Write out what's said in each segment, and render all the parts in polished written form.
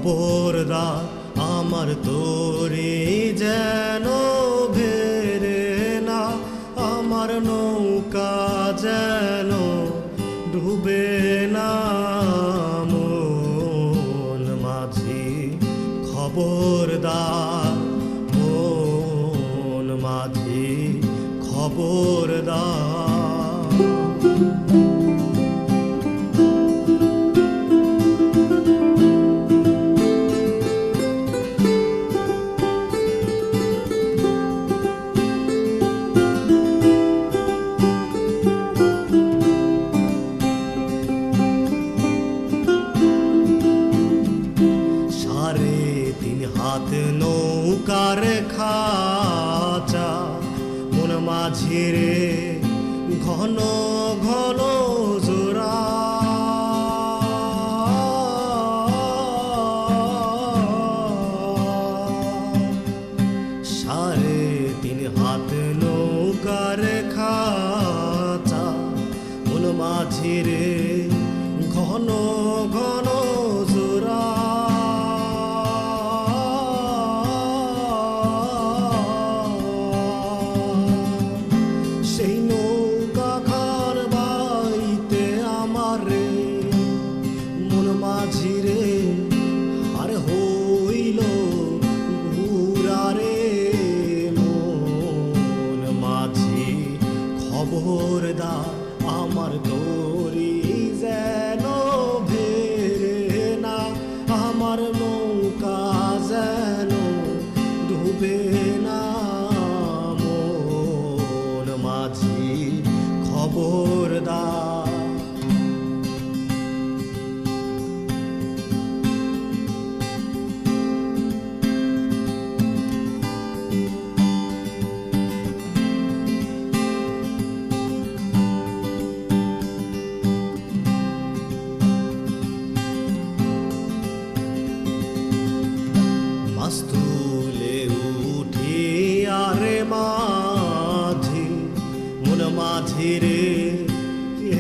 খবরদার আমার তোরে যেন ভেরে না, আমার নৌকা যেন ডুবে না। মন মাঝি খবরদার, মন মাঝি খবরদার। হাত নৌকার খাঁচা মন মাঝিরে ঘন ঘন জোড়া। সাড়ে তিন হাত নৌকার খাঁচা মন মাঝিরে ঘন ঘন জোড়া। সেই নৌকা খান বাইতে আমার রে মন মাঝিরে আর হইল ঘুরারে। মন মাঝি খবরদার আমার তোরি যেন ভেরে না, আমার নৌকা যেন ডুবে না। মন মাঝি খবরদার। মাস্তুলে উঠি আরে মাঝি মন মাঝিরে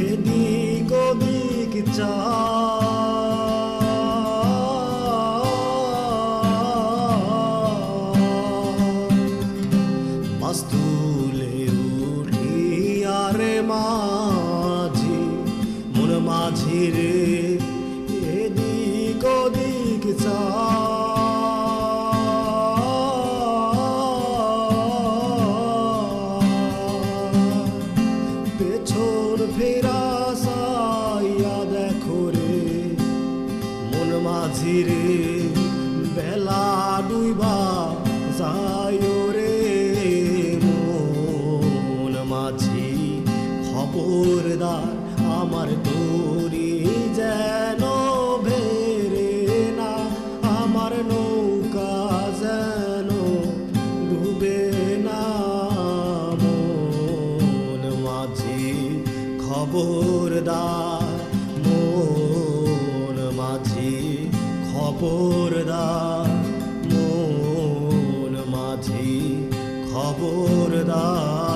এদিক ওদিক চা। মাস্তুলে উঠি আরে মাঝি মন মাঝিরে এদিক ওদিক চা। পেছন ফেরা সাইয়া দেখো রে মন মাঝিরে বেলা ডুইবা যায় রে। মন মাঝি খবরদার আমার তোরি যেন ভেরে না, আমার নৌকা যেন ডুবে না। মন মাঝি খবরদার, মন মাঝি খবরদার, মন মাঝি খবরদার।